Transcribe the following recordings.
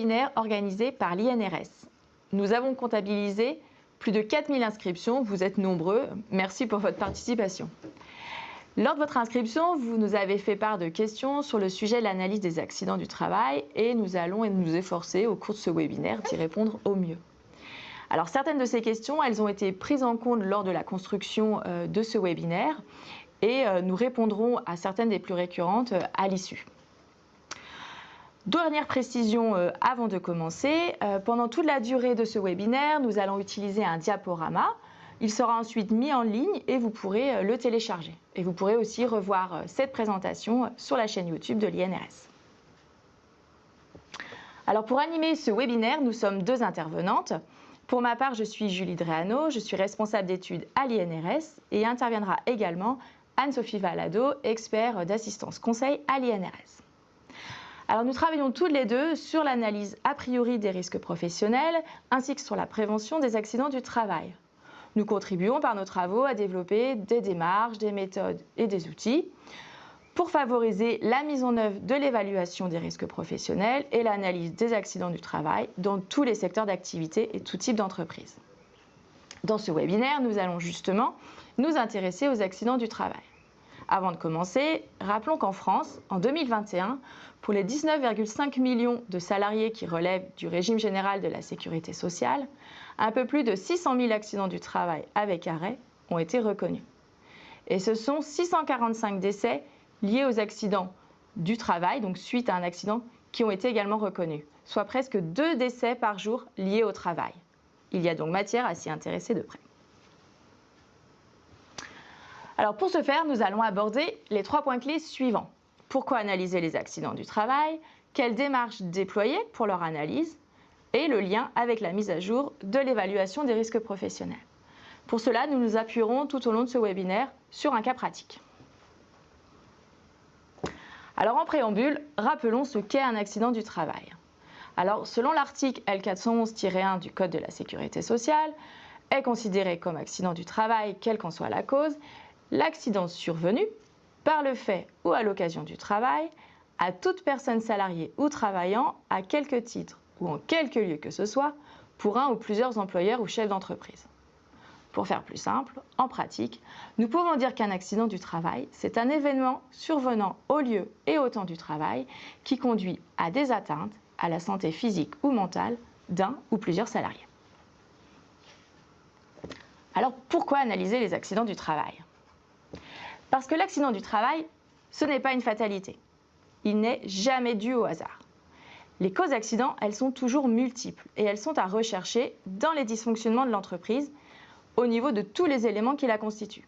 webinaire organisé par l'INRS. Nous avons comptabilisé plus de 4000 inscriptions, vous êtes nombreux, merci pour votre participation. Lors de votre inscription, vous nous avez fait part de questions sur le sujet de l'analyse des accidents du travail et nous allons nous efforcer au cours de ce webinaire d'y répondre au mieux. Alors certaines de ces questions, elles ont été prises en compte lors de la construction de ce webinaire et nous répondrons à certaines des plus récurrentes à l'issue. Dernière précision avant de commencer, pendant toute la durée de ce webinaire, nous allons utiliser un diaporama. Il sera ensuite mis en ligne et vous pourrez le télécharger. Et vous pourrez aussi revoir cette présentation sur la chaîne YouTube de l'INRS. Alors pour animer ce webinaire, nous sommes deux intervenantes. Pour ma part, je suis Julie Dréano, je suis responsable d'études à l'INRS et interviendra également Anne-Sophie Valado, expert d'assistance conseil à l'INRS. Alors nous travaillons toutes les deux sur l'analyse a priori des risques professionnels ainsi que sur la prévention des accidents du travail. Nous contribuons par nos travaux à développer des démarches, des méthodes et des outils pour favoriser la mise en œuvre de l'évaluation des risques professionnels et l'analyse des accidents du travail dans tous les secteurs d'activité et tout type d'entreprise. Dans ce webinaire, nous allons justement nous intéresser aux accidents du travail. Avant de commencer, rappelons qu'en France, en 2021, pour les 19,5 millions de salariés qui relèvent du régime général de la sécurité sociale, un peu plus de 600 000 accidents du travail avec arrêt ont été reconnus. Et ce sont 645 décès liés aux accidents du travail, donc suite à un accident, qui ont été également reconnus, soit presque 2 décès par jour liés au travail. Il y a donc matière à s'y intéresser de près. Alors pour ce faire, nous allons aborder les 3 points clés suivants. Pourquoi analyser les accidents du travail? Quelles démarches déployer pour leur analyse? Et le lien avec la mise à jour de l'évaluation des risques professionnels. Pour cela, nous nous appuierons tout au long de ce webinaire sur un cas pratique. Alors en préambule, rappelons ce qu'est un accident du travail. Alors selon l'article L411-1 du Code de la sécurité sociale, est considéré comme accident du travail, quelle qu'en soit la cause, l'accident survenu par le fait ou à l'occasion du travail à toute personne salariée ou travaillant à quelque titre ou en quelque lieu que ce soit pour un ou plusieurs employeurs ou chefs d'entreprise. Pour faire plus simple, en pratique, nous pouvons dire qu'un accident du travail, c'est un événement survenant au lieu et au temps du travail qui conduit à des atteintes à la santé physique ou mentale d'un ou plusieurs salariés. Alors pourquoi analyser les accidents du travail? Parce que l'accident du travail, ce n'est pas une fatalité. Il n'est jamais dû au hasard. Les causes d'accident, elles sont toujours multiples et elles sont à rechercher dans les dysfonctionnements de l'entreprise au niveau de tous les éléments qui la constituent.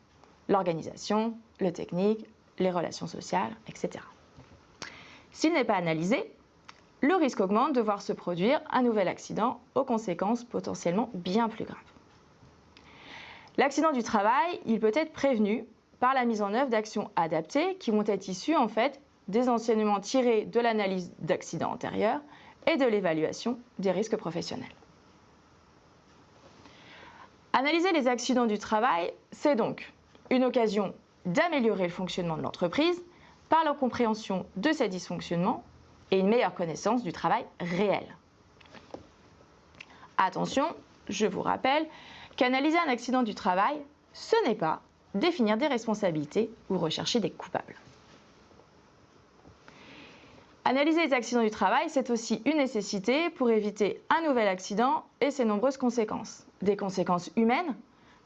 L'organisation, le technique, les relations sociales, etc. S'il n'est pas analysé, le risque augmente de voir se produire un nouvel accident aux conséquences potentiellement bien plus graves. L'accident du travail, il peut être prévenu par la mise en œuvre d'actions adaptées qui vont être issues en fait des enseignements tirés de l'analyse d'accidents antérieurs et de l'évaluation des risques professionnels. Analyser les accidents du travail, c'est donc une occasion d'améliorer le fonctionnement de l'entreprise par la compréhension de ces dysfonctionnements et une meilleure connaissance du travail réel. Attention, je vous rappelle qu'analyser un accident du travail, ce n'est pas définir des responsabilités ou rechercher des coupables. Analyser les accidents du travail, c'est aussi une nécessité pour éviter un nouvel accident et ses nombreuses conséquences. Des conséquences humaines,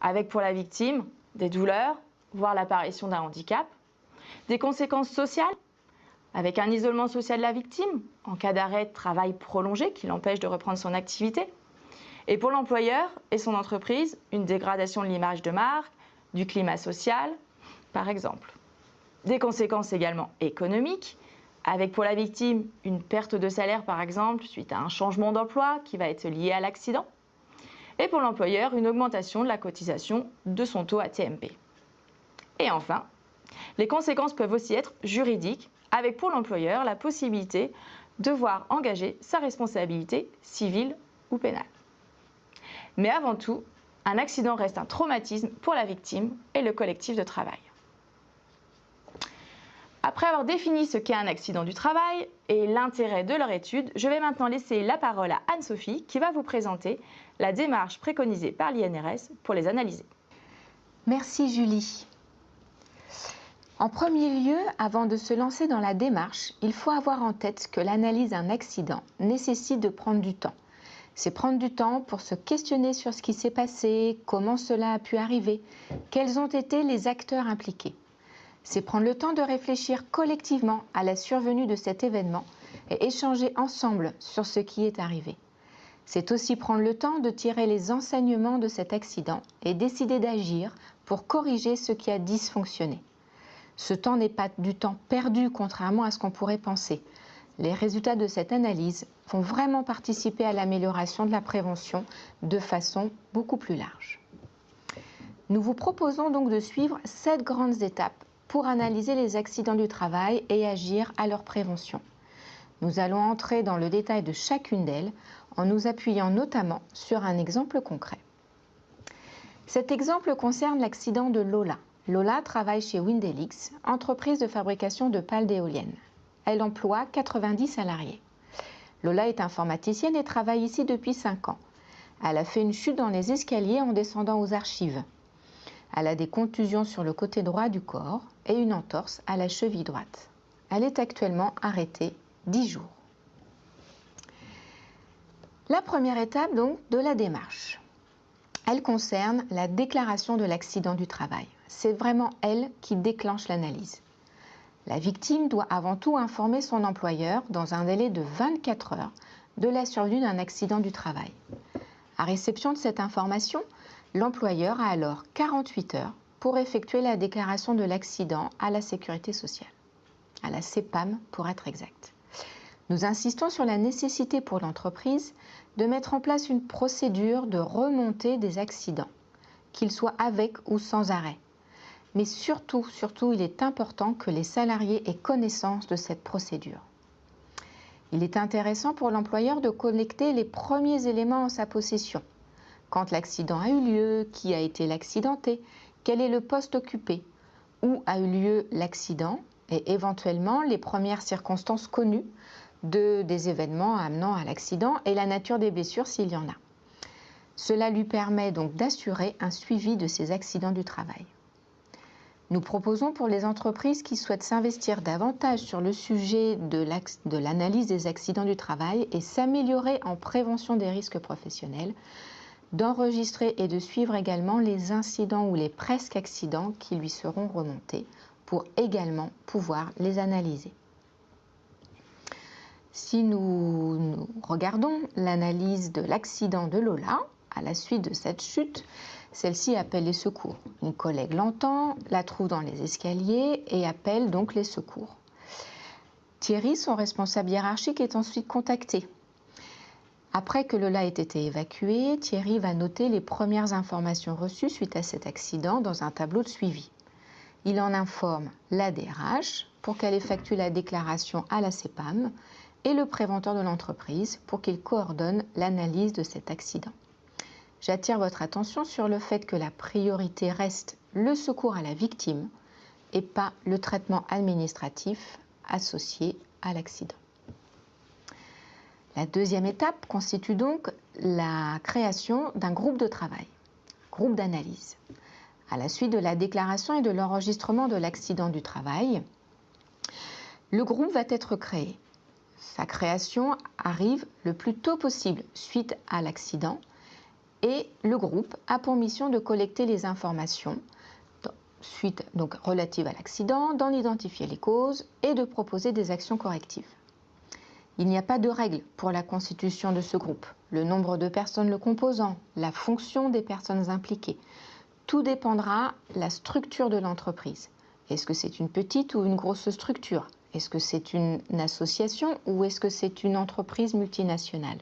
avec pour la victime des douleurs, voire l'apparition d'un handicap. Des conséquences sociales, avec un isolement social de la victime, en cas d'arrêt de travail prolongé qui l'empêche de reprendre son activité. Et pour l'employeur et son entreprise, une dégradation de l'image de marque, du climat social, par exemple. Des conséquences également économiques, avec pour la victime une perte de salaire par exemple suite à un changement d'emploi qui va être lié à l'accident. Et pour l'employeur, une augmentation de la cotisation de son taux AT-MP. Et enfin, les conséquences peuvent aussi être juridiques, avec pour l'employeur la possibilité de voir engager sa responsabilité civile ou pénale. Mais avant tout, un accident reste un traumatisme pour la victime et le collectif de travail. Après avoir défini ce qu'est un accident du travail et l'intérêt de leur étude, je vais maintenant laisser la parole à Anne-Sophie qui va vous présenter la démarche préconisée par l'INRS pour les analyser. Merci Julie. En premier lieu, avant de se lancer dans la démarche, il faut avoir en tête que l'analyse d'un accident nécessite de prendre du temps. C'est prendre du temps pour se questionner sur ce qui s'est passé, comment cela a pu arriver, quels ont été les acteurs impliqués. C'est prendre le temps de réfléchir collectivement à la survenue de cet événement et échanger ensemble sur ce qui est arrivé. C'est aussi prendre le temps de tirer les enseignements de cet accident et décider d'agir pour corriger ce qui a dysfonctionné. Ce temps n'est pas du temps perdu, contrairement à ce qu'on pourrait penser. Les résultats de cette analyse vont vraiment participer à l'amélioration de la prévention de façon beaucoup plus large. Nous vous proposons donc de suivre 7 grandes étapes pour analyser les accidents du travail et agir à leur prévention. Nous allons entrer dans le détail de chacune d'elles en nous appuyant notamment sur un exemple concret. Cet exemple concerne l'accident de Lola. Lola travaille chez Windelix, entreprise de fabrication de pales d'éoliennes. Elle emploie 90 salariés. Lola est informaticienne et travaille ici depuis 5 ans. Elle a fait une chute dans les escaliers en descendant aux archives. Elle a des contusions sur le côté droit du corps et une entorse à la cheville droite. Elle est actuellement arrêtée 10 jours. La première étape donc de la démarche, elle concerne la déclaration de l'accident du travail. C'est vraiment elle qui déclenche l'analyse. La victime doit avant tout informer son employeur dans un délai de 24 heures de la survenue d'un accident du travail. À réception de cette information, l'employeur a alors 48 heures pour effectuer la déclaration de l'accident à la Sécurité sociale, à la CPAM pour être exact. Nous insistons sur la nécessité pour l'entreprise de mettre en place une procédure de remontée des accidents, qu'ils soient avec ou sans arrêt. Mais surtout, il est important que les salariés aient connaissance de cette procédure. Il est intéressant pour l'employeur de collecter les premiers éléments en sa possession. Quand l'accident a eu lieu, qui a été l'accidenté, quel est le poste occupé, où a eu lieu l'accident et éventuellement les premières circonstances connues des événements amenant à l'accident et la nature des blessures s'il y en a. Cela lui permet donc d'assurer un suivi de ces accidents du travail. Nous proposons pour les entreprises qui souhaitent s'investir davantage sur le sujet de l'analyse des accidents du travail et s'améliorer en prévention des risques professionnels, d'enregistrer et de suivre également les incidents ou les presque accidents qui lui seront remontés pour également pouvoir les analyser. Si nous regardons l'analyse de l'accident de Lola, à la suite de cette chute, celle-ci appelle les secours. Une collègue l'entend, la trouve dans les escaliers et appelle donc les secours. Thierry, son responsable hiérarchique, est ensuite contacté. Après que Lola ait été évacuée, Thierry va noter les premières informations reçues suite à cet accident dans un tableau de suivi. Il en informe la DRH pour qu'elle effectue la déclaration à la CPAM et le préventeur de l'entreprise pour qu'il coordonne l'analyse de cet accident. J'attire votre attention sur le fait que la priorité reste le secours à la victime et pas le traitement administratif associé à l'accident. La deuxième étape constitue donc la création d'un groupe de travail, groupe d'analyse. À la suite de la déclaration et de l'enregistrement de l'accident du travail, le groupe va être créé. Sa création arrive le plus tôt possible suite à l'accident et le groupe a pour mission de collecter les informations relatives à l'accident, d'en identifier les causes et de proposer des actions correctives. Il n'y a pas de règle pour la constitution de ce groupe, le nombre de personnes le composant, la fonction des personnes impliquées. Tout dépendra de la structure de l'entreprise. Est-ce que c'est une petite ou une grosse structure ? Est-ce que c'est une association ou est-ce que c'est une entreprise multinationale ?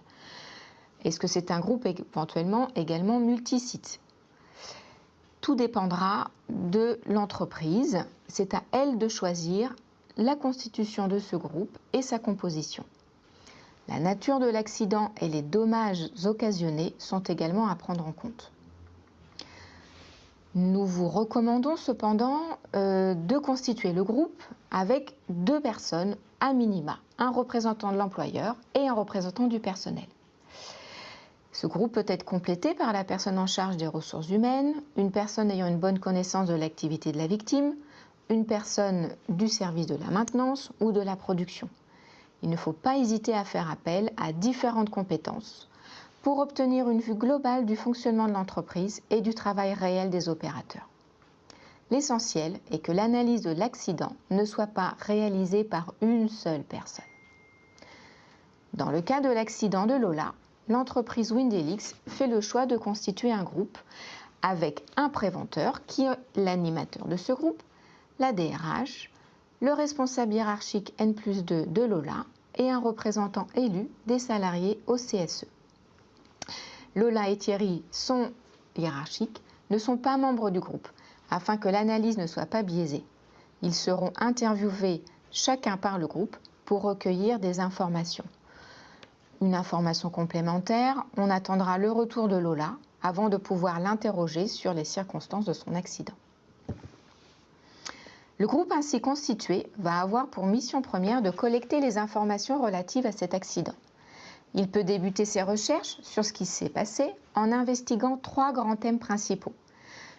Est-ce que c'est un groupe éventuellement également multisite ? Tout dépendra de l'entreprise. C'est à elle de choisir la constitution de ce groupe et sa composition. La nature de l'accident et les dommages occasionnés sont également à prendre en compte. Nous vous recommandons cependant de constituer le groupe avec 2 personnes à minima, un représentant de l'employeur et un représentant du personnel. Ce groupe peut être complété par la personne en charge des ressources humaines, une personne ayant une bonne connaissance de l'activité de la victime, une personne du service de la maintenance ou de la production. Il ne faut pas hésiter à faire appel à différentes compétences pour obtenir une vue globale du fonctionnement de l'entreprise et du travail réel des opérateurs. L'essentiel est que l'analyse de l'accident ne soit pas réalisée par une seule personne. Dans le cas de l'accident de Lola, l'entreprise Windelix fait le choix de constituer un groupe avec un préventeur qui est l'animateur de ce groupe, la DRH, le responsable hiérarchique N+2 de Lola et un représentant élu des salariés au CSE. Lola et Thierry sont hiérarchiques, ne sont pas membres du groupe, afin que l'analyse ne soit pas biaisée. Ils seront interviewés chacun par le groupe pour recueillir des informations. Une information complémentaire, on attendra le retour de Lola avant de pouvoir l'interroger sur les circonstances de son accident. Le groupe ainsi constitué va avoir pour mission première de collecter les informations relatives à cet accident. Il peut débuter ses recherches sur ce qui s'est passé en investiguant 3 grands thèmes principaux.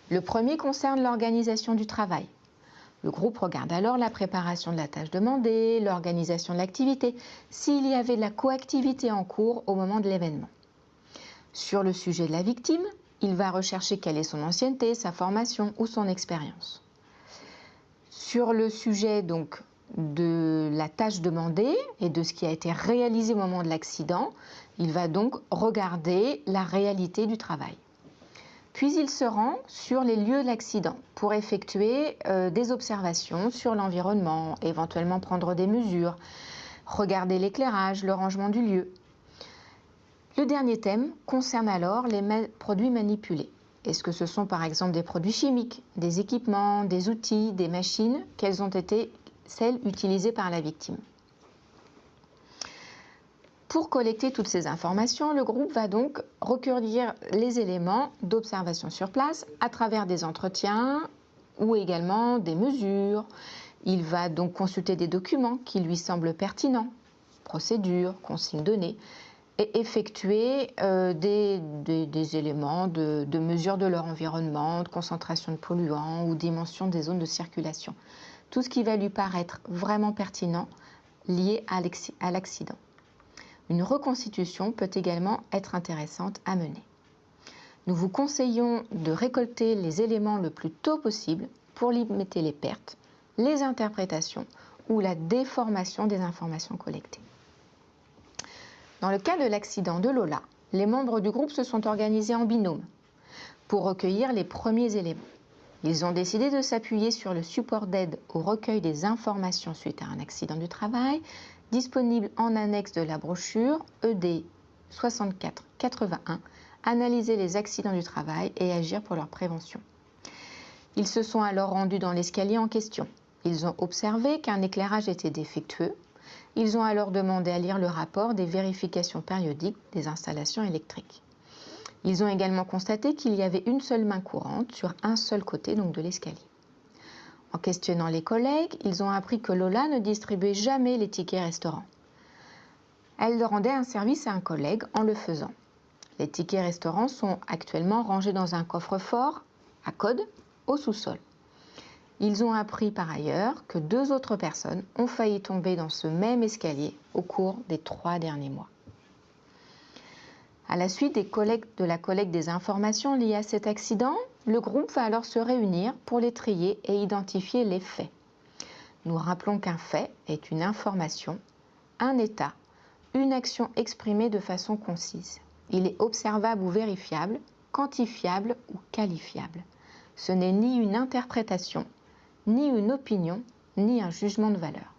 Le premier concerne l'organisation du travail. Le groupe regarde alors la préparation de la tâche demandée, l'organisation de l'activité, s'il y avait de la coactivité en cours au moment de l'événement. Sur le sujet de la victime, il va rechercher quelle est son ancienneté, sa formation ou son expérience. Sur le sujet donc de la tâche demandée et de ce qui a été réalisé au moment de l'accident, il va donc regarder la réalité du travail. Puis il se rend sur les lieux de l'accident pour effectuer des observations sur l'environnement, éventuellement prendre des mesures, regarder l'éclairage, le rangement du lieu. Le dernier thème concerne alors les produits manipulés. Est-ce que ce sont par exemple des produits chimiques, des équipements, des outils, des machines? Quelles ont été celles utilisées par la victime? Pour collecter toutes ces informations, le groupe va donc recueillir les éléments d'observation sur place à travers des entretiens ou également des mesures. Il va donc consulter des documents qui lui semblent pertinents, procédures, consignes données, et effectuer des éléments de mesure de leur environnement, de concentration de polluants ou dimension des zones de circulation. Tout ce qui va lui paraître vraiment pertinent lié à l'accident. Une reconstitution peut également être intéressante à mener. Nous vous conseillons de récolter les éléments le plus tôt possible pour limiter les pertes, les interprétations ou la déformation des informations collectées. Dans le cas de l'accident de Lola, les membres du groupe se sont organisés en binôme pour recueillir les premiers éléments. Ils ont décidé de s'appuyer sur le support d'aide au recueil des informations suite à un accident du travail, disponible en annexe de la brochure ED 6481, Analyser les accidents du travail et agir pour leur prévention. Ils se sont alors rendus dans l'escalier en question. Ils ont observé qu'un éclairage était défectueux. Ils ont alors demandé à lire le rapport des vérifications périodiques des installations électriques. Ils ont également constaté qu'il y avait une seule main courante sur un seul côté donc de l'escalier. En questionnant les collègues, ils ont appris que Lola ne distribuait jamais les tickets restaurants. Elle rendait un service à un collègue en le faisant. Les tickets restaurants sont actuellement rangés dans un coffre-fort à code au sous-sol. Ils ont appris par ailleurs que 2 autres personnes ont failli tomber dans ce même escalier au cours des 3 derniers mois. À la suite de la collecte des informations liées à cet accident, le groupe va alors se réunir pour les trier et identifier les faits. Nous rappelons qu'un fait est une information, un état, une action exprimée de façon concise. Il est observable ou vérifiable, quantifiable ou qualifiable. Ce n'est ni une interprétation, ni une opinion, ni un jugement de valeur.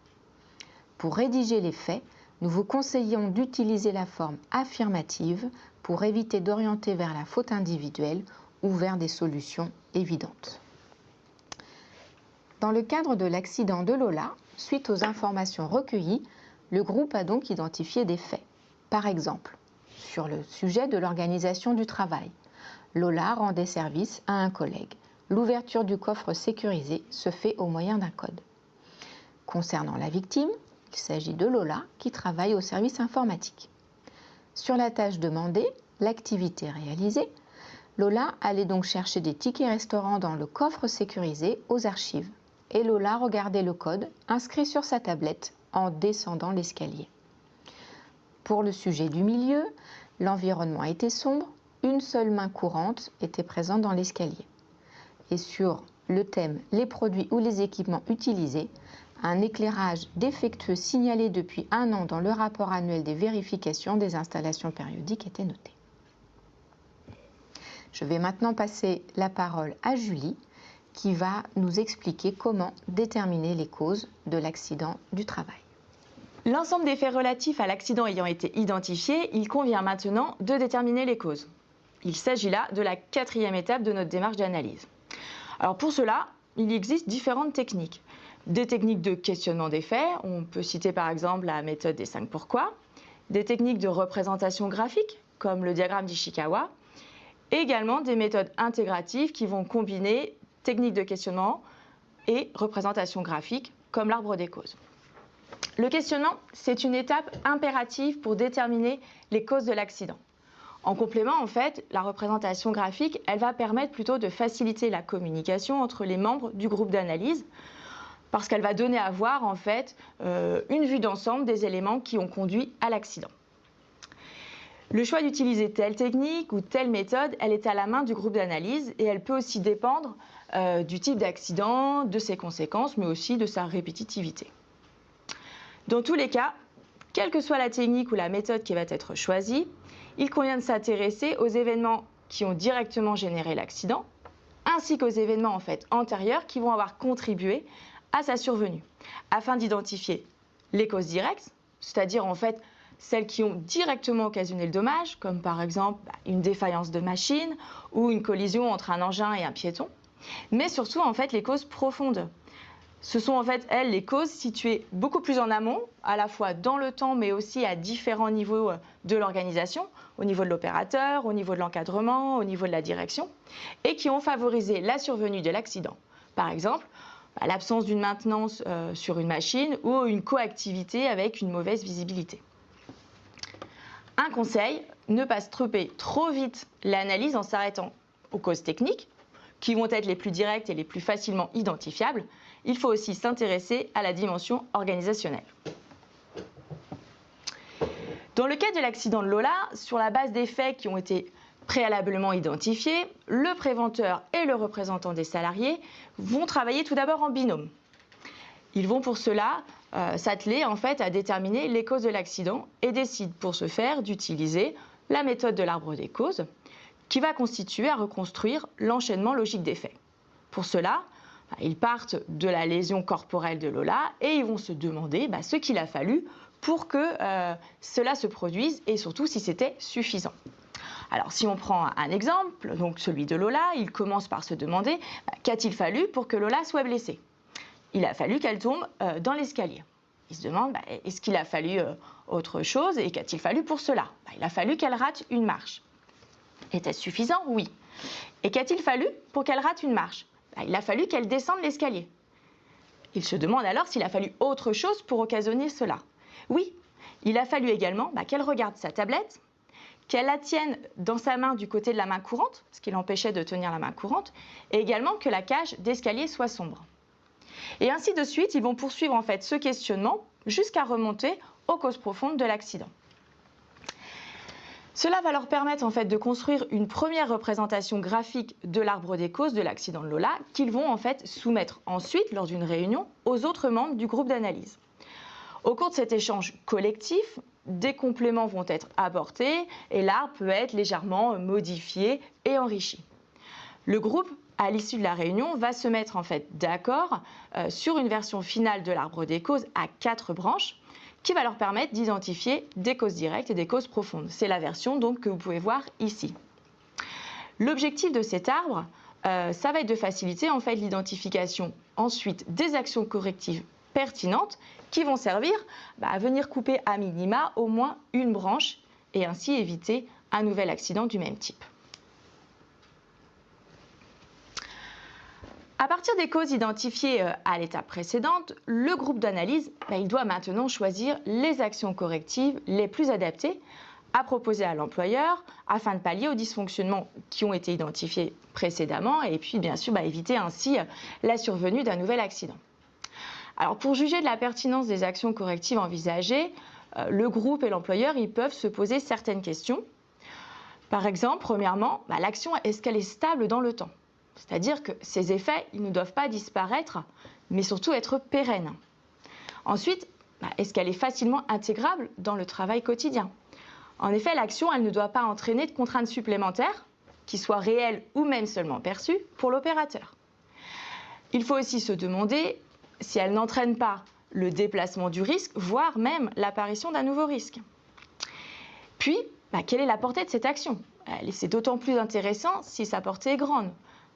Pour rédiger les faits, nous vous conseillons d'utiliser la forme affirmative pour éviter d'orienter vers la faute individuelle ou vers des solutions évidentes. Dans le cadre de l'accident de Lola, suite aux informations recueillies, le groupe a donc identifié des faits. Par exemple, sur le sujet de l'organisation du travail, Lola rendait service à un collègue. L'ouverture du coffre sécurisé se fait au moyen d'un code. Concernant la victime, il s'agit de Lola qui travaille au service informatique. Sur la tâche demandée, l'activité réalisée, Lola allait donc chercher des tickets restaurants dans le coffre sécurisé aux archives. Et Lola regardait le code inscrit sur sa tablette en descendant l'escalier. Pour le sujet du milieu, l'environnement était sombre, une seule main courante était présente dans l'escalier. Et sur le thème « Les produits ou les équipements utilisés », un éclairage défectueux signalé depuis 1 an dans le rapport annuel des vérifications des installations périodiques était noté. Je vais maintenant passer la parole à Julie qui va nous expliquer comment déterminer les causes de l'accident du travail. L'ensemble des faits relatifs à l'accident ayant été identifiés, il convient maintenant de déterminer les causes. Il s'agit là de la 4e étape de notre démarche d'analyse. Alors pour cela, il existe différentes techniques. Des techniques de questionnement des faits, on peut citer par exemple la méthode des 5 pourquoi, des techniques de représentation graphique, comme le diagramme d'Ishikawa, et également des méthodes intégratives qui vont combiner techniques de questionnement et représentation graphique, comme l'arbre des causes. Le questionnement, c'est une étape impérative pour déterminer les causes de l'accident. En complément, en fait, la représentation graphique, elle va permettre plutôt de faciliter la communication entre les membres du groupe d'analyse, parce qu'elle va donner à voir, en fait, une vue d'ensemble des éléments qui ont conduit à l'accident. Le choix d'utiliser telle technique ou telle méthode, elle est à la main du groupe d'analyse et elle peut aussi dépendre du type d'accident, de ses conséquences, mais aussi de sa répétitivité. Dans tous les cas, quelle que soit la technique ou la méthode qui va être choisie, il convient de s'intéresser aux événements qui ont directement généré l'accident, ainsi qu'aux événements en fait antérieurs qui vont avoir contribué à sa survenue, afin d'identifier les causes directes, c'est-à-dire en fait celles qui ont directement occasionné le dommage, comme par exemple une défaillance de machine ou une collision entre un engin et un piéton, mais surtout en fait les causes profondes. Ce sont en fait, elles, les causes situées beaucoup plus en amont, à la fois dans le temps, mais aussi à différents niveaux de l'organisation, au niveau de l'opérateur, au niveau de l'encadrement, au niveau de la direction, et qui ont favorisé la survenue de l'accident. Par exemple, l'absence d'une maintenance sur une machine ou une coactivité avec une mauvaise visibilité. Un conseil, ne pas stopper trop vite l'analyse en s'arrêtant aux causes techniques, qui vont être les plus directes et les plus facilement identifiables. Il faut aussi s'intéresser à la dimension organisationnelle. Dans le cas de l'accident de Lola, sur la base des faits qui ont été préalablement identifiés, le préventeur et le représentant des salariés vont travailler tout d'abord en binôme. Ils vont pour cela s'atteler en fait à déterminer les causes de l'accident et décident pour ce faire d'utiliser la méthode de l'arbre des causes qui va constituer à reconstruire l'enchaînement logique des faits. Pour cela, ils partent de la lésion corporelle de Lola et ils vont se demander ce qu'il a fallu pour que cela se produise et surtout si c'était suffisant. Alors si on prend un exemple, donc celui de Lola, il commence par se demander qu'a-t-il fallu pour que Lola soit blessée ? Il a fallu qu'elle tombe dans l'escalier. Il se demande, est-ce qu'il a fallu autre chose et qu'a-t-il fallu pour cela ? Il a fallu qu'elle rate une marche. Était-ce suffisant ? Oui. Et qu'a-t-il fallu pour qu'elle rate une marche ? Il a fallu qu'elle descende l'escalier. Il se demande alors s'il a fallu autre chose pour occasionner cela. Oui, il a fallu également qu'elle regarde sa tablette, qu'elle la tienne dans sa main du côté de la main courante, ce qui l'empêchait de tenir la main courante, et également que la cage d'escalier soit sombre. Et ainsi de suite, ils vont poursuivre en fait ce questionnement jusqu'à remonter aux causes profondes de l'accident. Cela va leur permettre en fait de construire une première représentation graphique de l'arbre des causes de l'accident de Lola qu'ils vont en fait soumettre ensuite lors d'une réunion aux autres membres du groupe d'analyse. Au cours de cet échange collectif, des compléments vont être apportés et l'arbre peut être légèrement modifié et enrichi. Le groupe, à l'issue de la réunion, va se mettre en fait d'accord sur une version finale de l'arbre des causes à 4 branches qui va leur permettre d'identifier des causes directes et des causes profondes. C'est la version donc que vous pouvez voir ici. L'objectif de cet arbre, ça va être de faciliter en fait l'identification ensuite des actions correctives pertinentes qui vont servir à venir couper à minima au moins une branche et ainsi éviter un nouvel accident du même type. À partir des causes identifiées à l'étape précédente, le groupe d'analyse il doit maintenant choisir les actions correctives les plus adaptées à proposer à l'employeur afin de pallier aux dysfonctionnements qui ont été identifiés précédemment et puis bien sûr éviter ainsi la survenue d'un nouvel accident. Alors pour juger de la pertinence des actions correctives envisagées, le groupe et l'employeur ils peuvent se poser certaines questions. Par exemple, premièrement, l'action, est-ce qu'elle est stable dans le temps? C'est-à-dire que ces effets ils ne doivent pas disparaître, mais surtout être pérennes. Ensuite, est-ce qu'elle est facilement intégrable dans le travail quotidien? En effet, l'action elle ne doit pas entraîner de contraintes supplémentaires, qui soient réelles ou même seulement perçues, pour l'opérateur. Il faut aussi se demander si elle n'entraîne pas le déplacement du risque, voire même l'apparition d'un nouveau risque. Puis, quelle est la portée de cette action? C'est d'autant plus intéressant si sa portée est grande.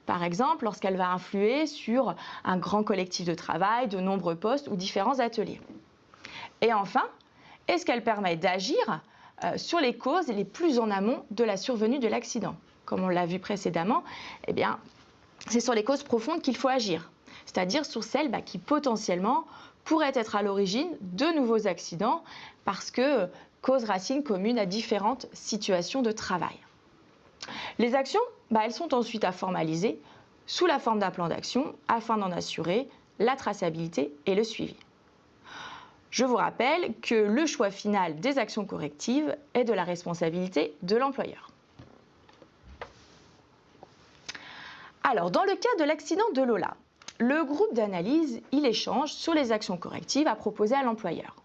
Par exemple, lorsqu'elle va influer sur un grand collectif de travail, de nombreux postes ou différents ateliers. Et enfin, est-ce qu'elle permet d'agir sur les causes les plus en amont de la survenue de l'accident? Comme on l'a vu précédemment, c'est sur les causes profondes qu'il faut agir, c'est-à-dire sur celles qui potentiellement pourraient être à l'origine de nouveaux accidents parce que causes racines communes à différentes situations de travail. Les actions, elles sont ensuite à formaliser sous la forme d'un plan d'action afin d'en assurer la traçabilité et le suivi. Je vous rappelle que le choix final des actions correctives est de la responsabilité de l'employeur. Alors, dans le cas de l'accident de Lola, le groupe d'analyse, il échange sur les actions correctives à proposer à l'employeur,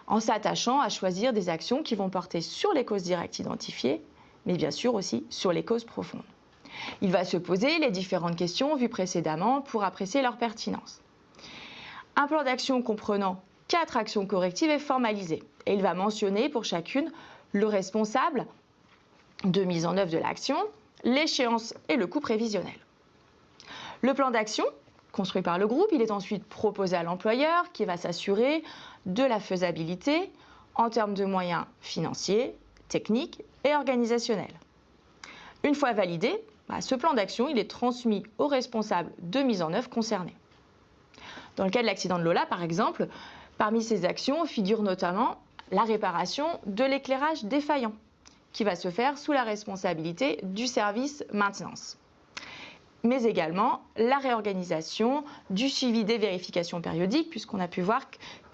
en s'attachant à choisir des actions qui vont porter sur les causes directes identifiées, mais bien sûr aussi sur les causes profondes. Il va se poser les différentes questions vues précédemment pour apprécier leur pertinence. Un plan d'action comprenant 4 actions correctives est formalisé et il va mentionner pour chacune le responsable de mise en œuvre de l'action, l'échéance et le coût prévisionnel. Le plan d'action, construit par le groupe, il est ensuite proposé à l'employeur qui va s'assurer de la faisabilité en termes de moyens financiers, techniques et organisationnels. Une fois validé, ce plan d'action il est transmis aux responsables de mise en œuvre concernés. Dans le cas de l'accident de Lola, par exemple, parmi ces actions figure notamment la réparation de l'éclairage défaillant, qui va se faire sous la responsabilité du service maintenance. Mais également la réorganisation du suivi des vérifications périodiques, puisqu'on a pu voir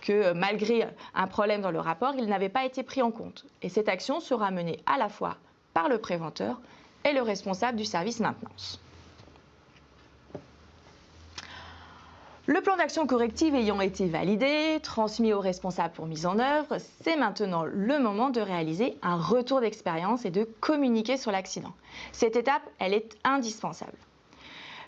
que malgré un problème dans le rapport, il n'avait pas été pris en compte. Et cette action sera menée à la fois par le préventeur et le responsable du service maintenance. Le plan d'action corrective ayant été validé, transmis au responsable pour mise en œuvre, c'est maintenant le moment de réaliser un retour d'expérience et de communiquer sur l'accident. Cette étape, elle est indispensable.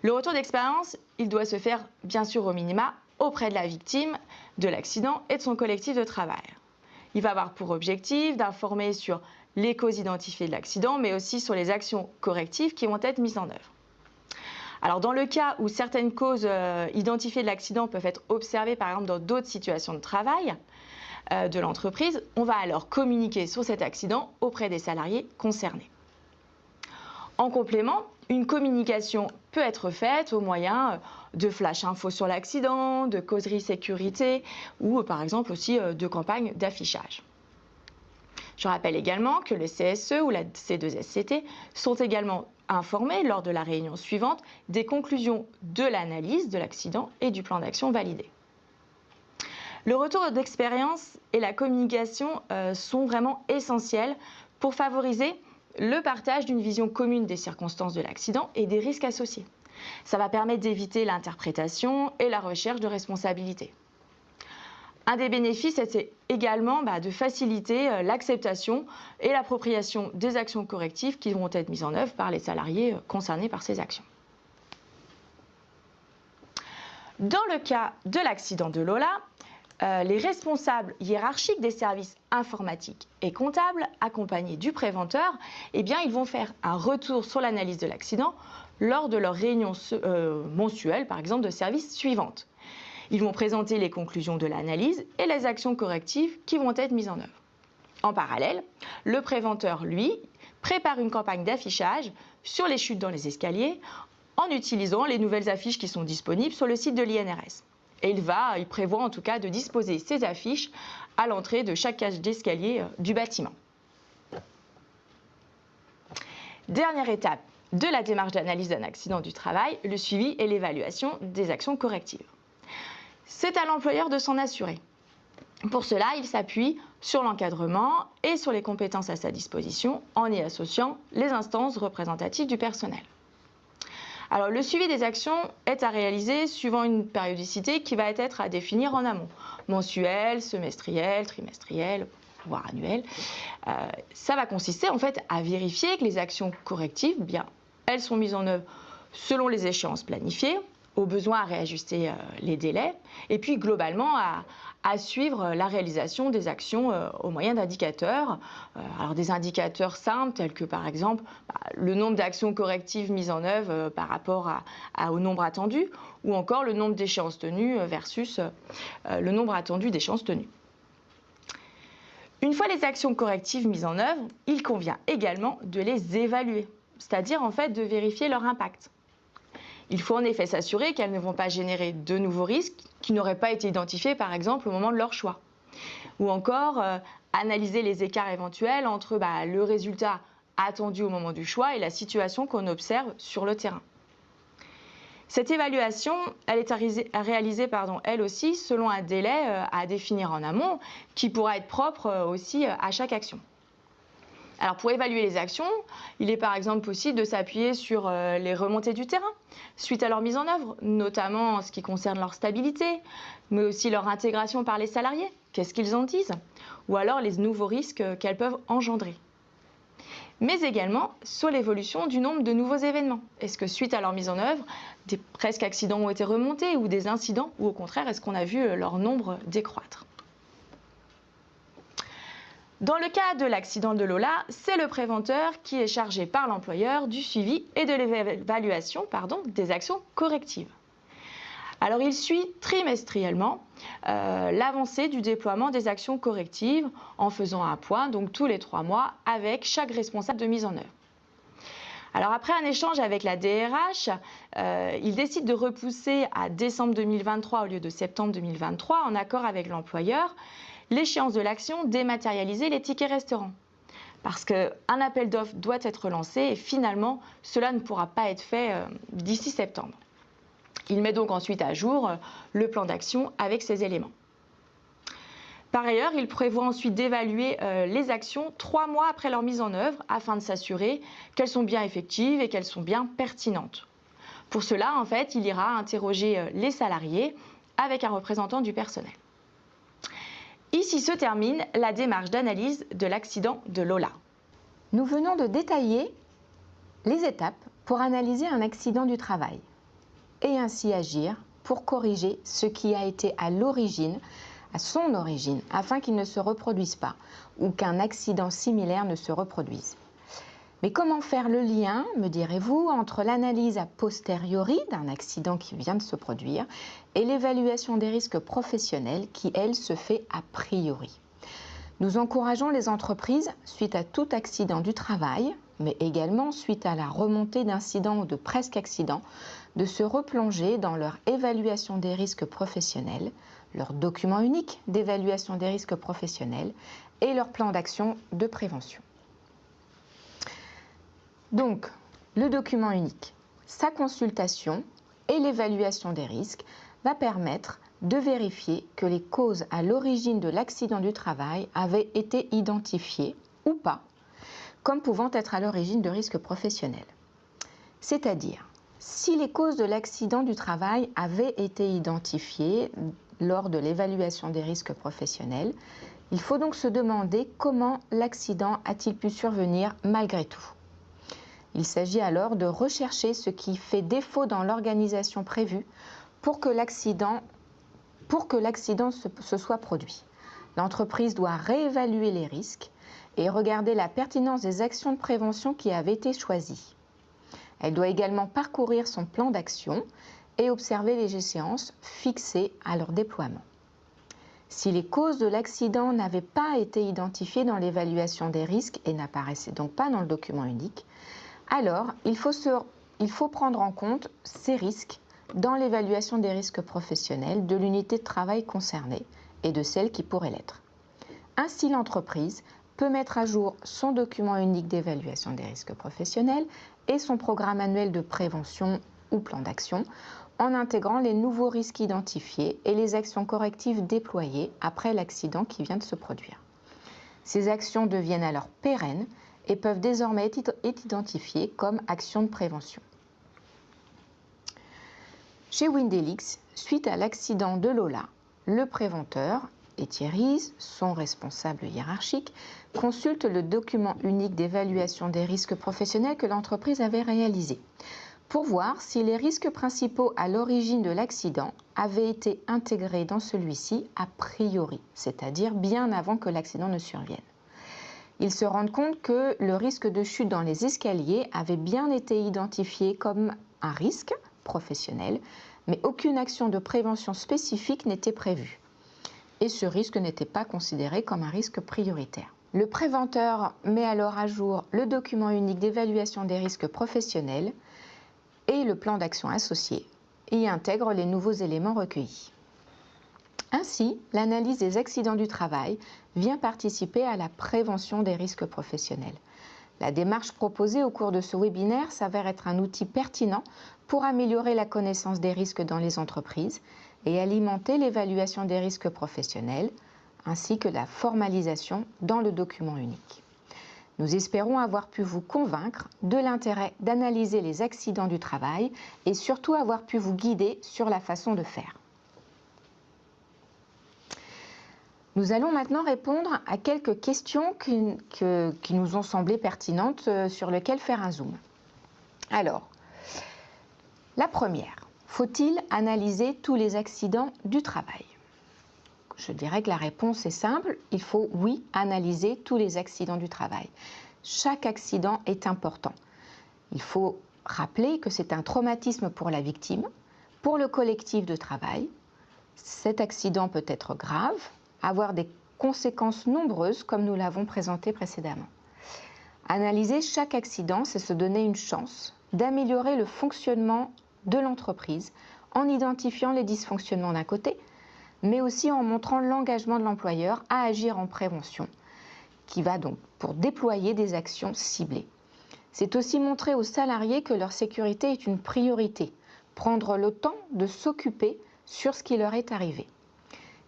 Le retour d'expérience, il doit se faire bien sûr au minima auprès de la victime de l'accident et de son collectif de travail. Il va avoir pour objectif d'informer sur les causes identifiées de l'accident, mais aussi sur les actions correctives qui vont être mises en œuvre. Alors dans le cas où certaines causes identifiées de l'accident peuvent être observées par exemple dans d'autres situations de travail de l'entreprise, on va alors communiquer sur cet accident auprès des salariés concernés. En complément, une communication peut être faite au moyen de flash info sur l'accident, de causeries sécurité ou par exemple aussi de campagnes d'affichage. Je rappelle également que le CSE ou la C2SCT sont également informés lors de la réunion suivante des conclusions de l'analyse de l'accident et du plan d'action validé. Le retour d'expérience et la communication sont vraiment essentiels pour favoriser le partage d'une vision commune des circonstances de l'accident et des risques associés. Ça va permettre d'éviter l'interprétation et la recherche de responsabilité. Un des bénéfices, c'est également de faciliter l'acceptation et l'appropriation des actions correctives qui vont être mises en œuvre par les salariés concernés par ces actions. Dans le cas de l'accident de Lola, les responsables hiérarchiques des services informatiques et comptables, accompagnés du préventeur, ils vont faire un retour sur l'analyse de l'accident lors de leur réunion mensuelle, par exemple, de service suivante. Ils vont présenter les conclusions de l'analyse et les actions correctives qui vont être mises en œuvre. En parallèle, le préventeur, lui, prépare une campagne d'affichage sur les chutes dans les escaliers en utilisant les nouvelles affiches qui sont disponibles sur le site de l'INRS. Et il prévoit en tout cas de disposer ces affiches à l'entrée de chaque cage d'escalier du bâtiment. Dernière étape de la démarche d'analyse d'un accident du travail, le suivi et l'évaluation des actions correctives. C'est à l'employeur de s'en assurer. Pour cela, il s'appuie sur l'encadrement et sur les compétences à sa disposition en y associant les instances représentatives du personnel. Alors, le suivi des actions est à réaliser suivant une périodicité qui va être à définir en amont, mensuelle, semestrielle, trimestrielle, voire annuelle. Ça va consister en fait à vérifier que les actions correctives, elles sont mises en œuvre selon les échéances planifiées, au besoin à réajuster les délais, et puis globalement à suivre la réalisation des actions au moyen d'indicateurs. Alors des indicateurs simples tels que par exemple le nombre d'actions correctives mises en œuvre par rapport au nombre attendu, ou encore le nombre d'échéances tenues versus le nombre attendu d'échéances tenues. Une fois les actions correctives mises en œuvre, il convient également de les évaluer, c'est-à-dire en fait de vérifier leur impact. Il faut en effet s'assurer qu'elles ne vont pas générer de nouveaux risques qui n'auraient pas été identifiés par exemple au moment de leur choix. Ou encore analyser les écarts éventuels entre le résultat attendu au moment du choix et la situation qu'on observe sur le terrain. Cette évaluation, elle est réalisée elle aussi selon un délai à définir en amont qui pourra être propre aussi à chaque action. Alors pour évaluer les actions, il est par exemple possible de s'appuyer sur les remontées du terrain suite à leur mise en œuvre, notamment en ce qui concerne leur stabilité, mais aussi leur intégration par les salariés, qu'est-ce qu'ils en disent, ou alors les nouveaux risques qu'elles peuvent engendrer. Mais également sur l'évolution du nombre de nouveaux événements. Est-ce que suite à leur mise en œuvre, des presque accidents ont été remontés ou des incidents, ou au contraire, est-ce qu'on a vu leur nombre décroître ? Dans le cas de l'accident de Lola, c'est le préventeur qui est chargé par l'employeur du suivi et de l'évaluation des actions correctives. Alors il suit trimestriellement l'avancée du déploiement des actions correctives en faisant un point, donc tous les 3 mois, avec chaque responsable de mise en œuvre. Alors après un échange avec la DRH, il décide de repousser à décembre 2023 au lieu de septembre 2023 en accord avec l'employeur l'échéance de l'action dématérialiser les tickets restaurants. Parce qu'un appel d'offres doit être lancé et finalement, cela ne pourra pas être fait d'ici septembre. Il met donc ensuite à jour le plan d'action avec ces éléments. Par ailleurs, il prévoit ensuite d'évaluer les actions 3 mois après leur mise en œuvre afin de s'assurer qu'elles sont bien effectives et qu'elles sont bien pertinentes. Pour cela, en fait, il ira interroger les salariés avec un représentant du personnel. Ici se termine la démarche d'analyse de l'accident de Lola. Nous venons de détailler les étapes pour analyser un accident du travail et ainsi agir pour corriger ce qui a été à son origine, afin qu'il ne se reproduise pas ou qu'un accident similaire ne se reproduise. Mais comment faire le lien, me direz-vous, entre l'analyse a posteriori d'un accident qui vient de se produire et l'évaluation des risques professionnels qui, elle, se fait a priori? Nous encourageons les entreprises, suite à tout accident du travail, mais également suite à la remontée d'incidents ou de presque accidents, de se replonger dans leur évaluation des risques professionnels, leur document unique d'évaluation des risques professionnels et leur plan d'action de prévention. Donc, le document unique, sa consultation et l'évaluation des risques va permettre de vérifier que les causes à l'origine de l'accident du travail avaient été identifiées ou pas, comme pouvant être à l'origine de risques professionnels. C'est-à-dire, si les causes de l'accident du travail avaient été identifiées lors de l'évaluation des risques professionnels, il faut donc se demander comment l'accident a-t-il pu survenir malgré tout. Il s'agit alors de rechercher ce qui fait défaut dans l'organisation prévue pour que l'accident se soit produit. L'entreprise doit réévaluer les risques et regarder la pertinence des actions de prévention qui avaient été choisies. Elle doit également parcourir son plan d'action et observer les échéances fixées à leur déploiement. Si les causes de l'accident n'avaient pas été identifiées dans l'évaluation des risques et n'apparaissaient donc pas dans le document unique, alors il faut il faut prendre en compte ces risques dans l'évaluation des risques professionnels de l'unité de travail concernée et de celle qui pourrait l'être. Ainsi, l'entreprise peut mettre à jour son document unique d'évaluation des risques professionnels et son programme annuel de prévention ou plan d'action en intégrant les nouveaux risques identifiés et les actions correctives déployées après l'accident qui vient de se produire. Ces actions deviennent alors pérennes et peuvent désormais être identifiées comme actions de prévention. Chez Windelix, suite à l'accident de Lola, le préventeur et Thierry, son responsable hiérarchique, consulte le document unique d'évaluation des risques professionnels que l'entreprise avait réalisé pour voir si les risques principaux à l'origine de l'accident avaient été intégrés dans celui-ci a priori, c'est-à-dire bien avant que l'accident ne survienne. Ils se rendent compte que le risque de chute dans les escaliers avait bien été identifié comme un risque professionnel, mais aucune action de prévention spécifique n'était prévue. Et ce risque n'était pas considéré comme un risque prioritaire. Le préventeur met alors à jour le document unique d'évaluation des risques professionnels et le plan d'action associé et y intègre les nouveaux éléments recueillis. Ainsi, l'analyse des accidents du travail vient participer à la prévention des risques professionnels. La démarche proposée au cours de ce webinaire s'avère être un outil pertinent pour améliorer la connaissance des risques dans les entreprises et alimenter l'évaluation des risques professionnels, ainsi que la formalisation dans le document unique. Nous espérons avoir pu vous convaincre de l'intérêt d'analyser les accidents du travail et surtout avoir pu vous guider sur la façon de faire. Nous allons maintenant répondre à quelques questions qui nous ont semblé pertinentes sur lesquelles faire un zoom. Alors, la première, faut-il analyser tous les accidents du travail ? Je dirais que la réponse est simple, il faut oui analyser tous les accidents du travail. Chaque accident est important. Il faut rappeler que c'est un traumatisme pour la victime, pour le collectif de travail. Cet accident peut être grave, avoir des conséquences nombreuses comme nous l'avons présenté précédemment. Analyser chaque accident, c'est se donner une chance d'améliorer le fonctionnement de l'entreprise en identifiant les dysfonctionnements d'un côté, mais aussi en montrant l'engagement de l'employeur à agir en prévention, qui va donc pour déployer des actions ciblées. C'est aussi montrer aux salariés que leur sécurité est une priorité, prendre le temps de s'occuper sur ce qui leur est arrivé.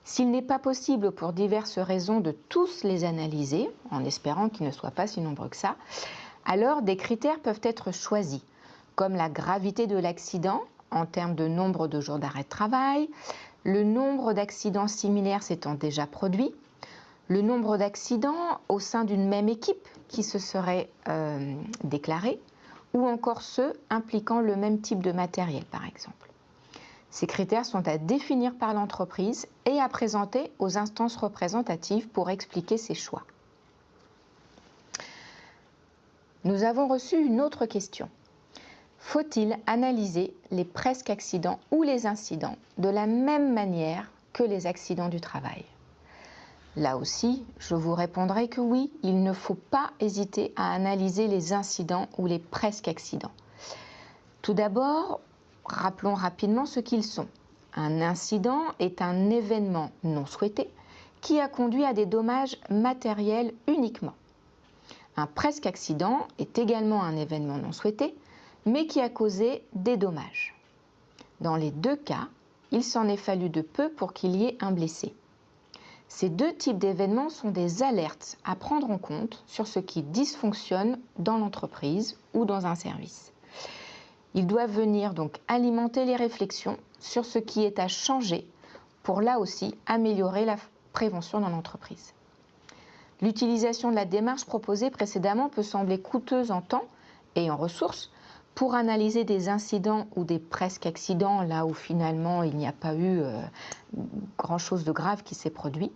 S'il n'est pas possible pour diverses raisons de tous les analyser, en espérant qu'ils ne soient pas si nombreux que ça, alors des critères peuvent être choisis, comme la gravité de l'accident en termes de nombre de jours d'arrêt de travail, le nombre d'accidents similaires s'étant déjà produits, le nombre d'accidents au sein d'une même équipe qui se serait déclarée, ou encore ceux impliquant le même type de matériel, par exemple. Ces critères sont à définir par l'entreprise et à présenter aux instances représentatives pour expliquer ses choix. Nous avons reçu une autre question. Faut-il analyser les presque accidents ou les incidents de la même manière que les accidents du travail ? Là aussi, je vous répondrai que oui, il ne faut pas hésiter à analyser les incidents ou les presque accidents. Tout d'abord, rappelons rapidement ce qu'ils sont. Un incident est un événement non souhaité qui a conduit à des dommages matériels uniquement. Un presque accident est également un événement non souhaité, mais qui a causé des dommages. Dans les deux cas, il s'en est fallu de peu pour qu'il y ait un blessé. Ces deux types d'événements sont des alertes à prendre en compte sur ce qui dysfonctionne dans l'entreprise ou dans un service. Ils doivent venir donc alimenter les réflexions sur ce qui est à changer pour là aussi améliorer la prévention dans l'entreprise. L'utilisation de la démarche proposée précédemment peut sembler coûteuse en temps et en ressources pour analyser des incidents ou des presque accidents là où finalement il n'y a pas eu grand-chose de grave qui s'est produit.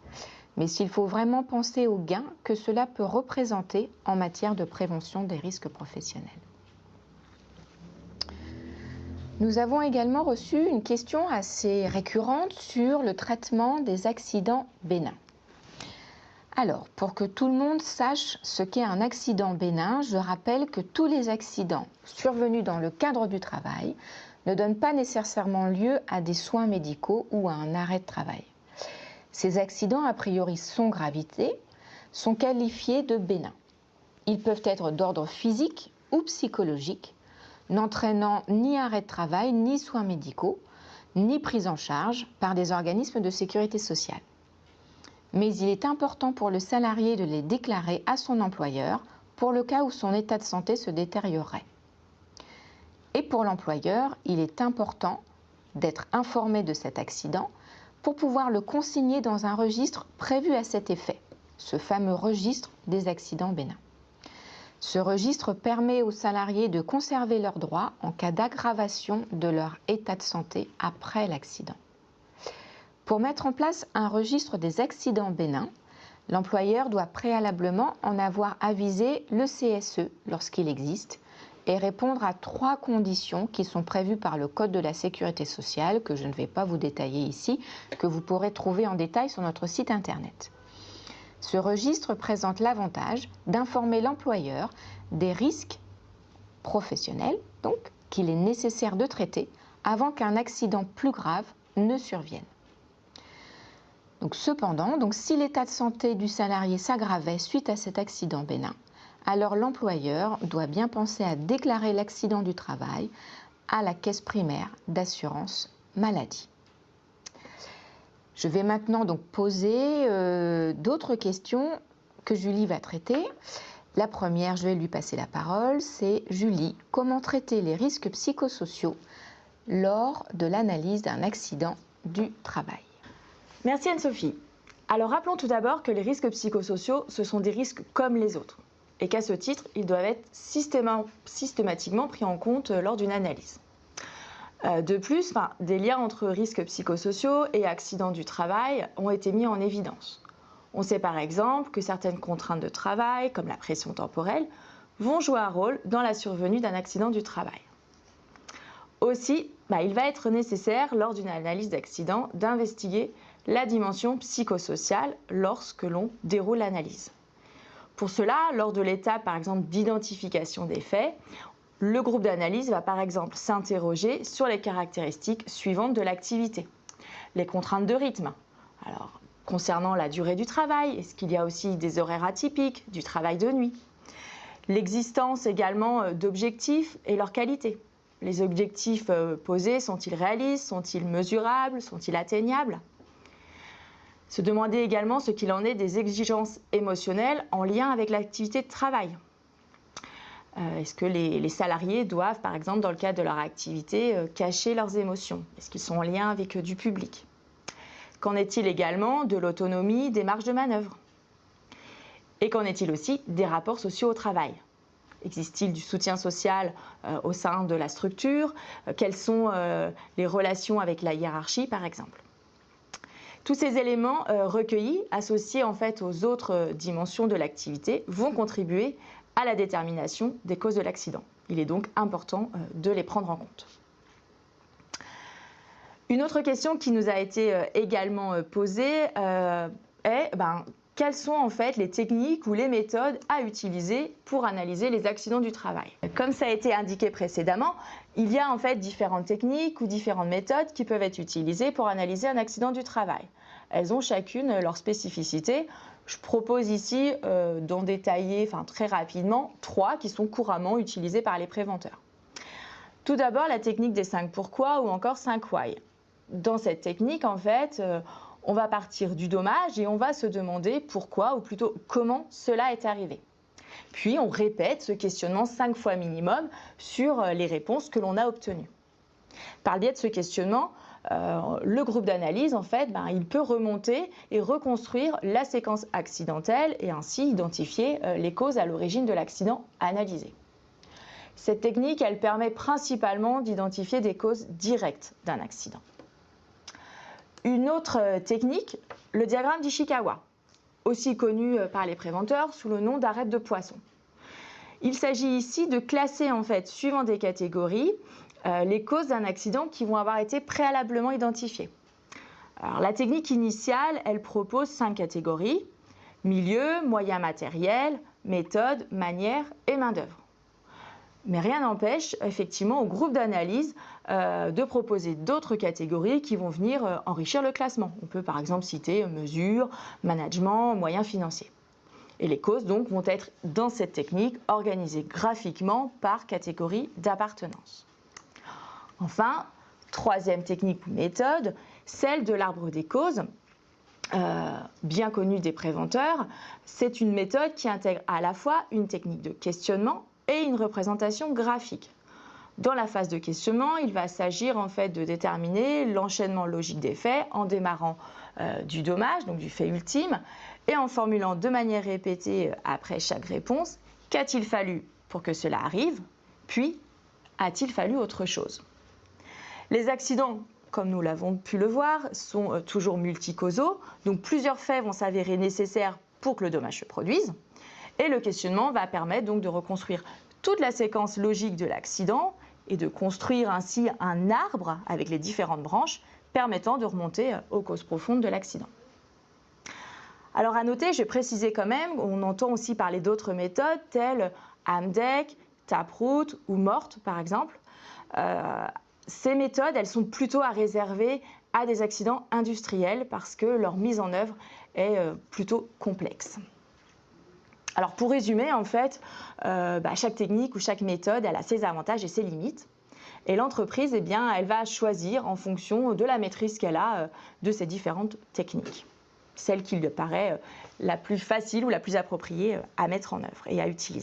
Mais s'il faut vraiment penser aux gains que cela peut représenter en matière de prévention des risques professionnels. Nous avons également reçu une question assez récurrente sur le traitement des accidents bénins. Alors, pour que tout le monde sache ce qu'est un accident bénin, je rappelle que tous les accidents survenus dans le cadre du travail ne donnent pas nécessairement lieu à des soins médicaux ou à un arrêt de travail. Ces accidents, a priori sans gravité, sont qualifiés de bénins. Ils peuvent être d'ordre physique ou psychologique, n'entraînant ni arrêt de travail, ni soins médicaux, ni prise en charge par des organismes de sécurité sociale. Mais il est important pour le salarié de les déclarer à son employeur pour le cas où son état de santé se détériorerait. Et pour l'employeur, il est important d'être informé de cet accident pour pouvoir le consigner dans un registre prévu à cet effet, ce fameux registre des accidents bénins. Ce registre permet aux salariés de conserver leurs droits en cas d'aggravation de leur état de santé après l'accident. Pour mettre en place un registre des accidents bénins, l'employeur doit préalablement en avoir avisé le CSE lorsqu'il existe et répondre à 3 conditions qui sont prévues par le Code de la Sécurité sociale, que je ne vais pas vous détailler ici, que vous pourrez trouver en détail sur notre site internet. Ce registre présente l'avantage d'informer l'employeur des risques professionnels, donc qu'il est nécessaire de traiter avant qu'un accident plus grave ne survienne. Cependant, si l'état de santé du salarié s'aggravait suite à cet accident bénin, alors l'employeur doit bien penser à déclarer l'accident du travail à la caisse primaire d'assurance maladie. Je vais maintenant poser d'autres questions que Julie va traiter. La première, je vais lui passer la parole, c'est Julie, comment traiter les risques psychosociaux lors de l'analyse d'un accident du travail? Merci Anne-Sophie. Alors rappelons tout d'abord que les risques psychosociaux, ce sont des risques comme les autres et qu'à ce titre, ils doivent être systématiquement pris en compte lors d'une analyse. De plus, des liens entre risques psychosociaux et accidents du travail ont été mis en évidence. On sait par exemple que certaines contraintes de travail, comme la pression temporelle, vont jouer un rôle dans la survenue d'un accident du travail. Aussi, il va être nécessaire, lors d'une analyse d'accident, d'investiguer la dimension psychosociale lorsque l'on déroule l'analyse. Pour cela, lors de l'étape par exemple d'identification des faits, le groupe d'analyse va par exemple s'interroger sur les caractéristiques suivantes de l'activité. Les contraintes de rythme. Alors, concernant la durée du travail, est-ce qu'il y a aussi des horaires atypiques, du travail de nuit? L'existence également d'objectifs et leur qualité. Les objectifs posés, sont-ils réalistes? Sont-ils mesurables? Sont-ils atteignables? Se demander également ce qu'il en est des exigences émotionnelles en lien avec l'activité de travail. Est-ce que les salariés doivent, par exemple, dans le cadre de leur activité, cacher leurs émotions? Est-ce qu'ils sont en lien avec du public? Qu'en est-il également de l'autonomie, des marges de manœuvre? Et qu'en est-il aussi des rapports sociaux au travail? Existe-t-il du soutien social au sein de la structure? Quelles sont les relations avec la hiérarchie, par exemple? Tous ces éléments recueillis, associés en fait aux autres dimensions de l'activité, vont contribuer à la détermination des causes de l'accident. Il est donc important de les prendre en compte. Une autre question qui nous a été également posée est quelles sont en fait les techniques ou les méthodes à utiliser pour analyser les accidents du travail. Comme ça a été indiqué précédemment, il y a en fait différentes techniques ou différentes méthodes qui peuvent être utilisées pour analyser un accident du travail. Elles ont chacune leur spécificité. Je propose ici d'en détailler très rapidement 3 qui sont couramment utilisées par les préventeurs. Tout d'abord, la technique des 5 pourquoi ou encore 5 why. Dans cette technique, en fait, on va partir du dommage et on va se demander pourquoi, ou plutôt comment cela est arrivé. Puis on répète ce questionnement 5 fois minimum sur les réponses que l'on a obtenues. Par le biais de ce questionnement, le groupe d'analyse, en fait, il peut remonter et reconstruire la séquence accidentelle et ainsi identifier les causes à l'origine de l'accident analysé. Cette technique, elle permet principalement d'identifier des causes directes d'un accident. Une autre technique, le diagramme d'Ishikawa, aussi connu par les préventeurs sous le nom d'arête de poisson. Il s'agit ici de classer en fait, suivant des catégories, les causes d'un accident qui vont avoir été préalablement identifiées. Alors, la technique initiale, elle propose 5 catégories. milieu, moyens matériels, méthode, manière et main-d'œuvre. Mais rien n'empêche effectivement au groupe d'analyse de proposer d'autres catégories qui vont venir enrichir le classement. On peut par exemple citer mesure, management, moyens financiers. Et les causes donc vont être dans cette technique organisées graphiquement par catégorie d'appartenance. Enfin, troisième technique ou méthode, celle de l'arbre des causes. Bien connue des préventeurs, c'est une méthode qui intègre à la fois une technique de questionnement et une représentation graphique. Dans la phase de questionnement, il va s'agir en fait de déterminer l'enchaînement logique des faits en démarrant du dommage, donc du fait ultime, et en formulant de manière répétée après chaque réponse, qu'a-t-il fallu pour que cela arrive, puis a-t-il fallu autre chose. Les accidents, comme nous l'avons pu le voir, sont toujours multicausaux, donc plusieurs faits vont s'avérer nécessaires pour que le dommage se produise. Et le questionnement va permettre donc de reconstruire toute la séquence logique de l'accident et de construire ainsi un arbre avec les différentes branches permettant de remonter aux causes profondes de l'accident. Alors à noter, je vais préciser quand même, on entend aussi parler d'autres méthodes telles AMDEC, Taproot ou MORT par exemple. Ces méthodes, elles sont plutôt à réserver à des accidents industriels parce que leur mise en œuvre est plutôt complexe. Alors pour résumer, en fait, chaque technique ou chaque méthode, elle a ses avantages et ses limites. Et l'entreprise, eh bien, elle va choisir en fonction de la maîtrise qu'elle a de ces différentes techniques. Celle qui lui paraît la plus facile ou la plus appropriée à mettre en œuvre et à utiliser.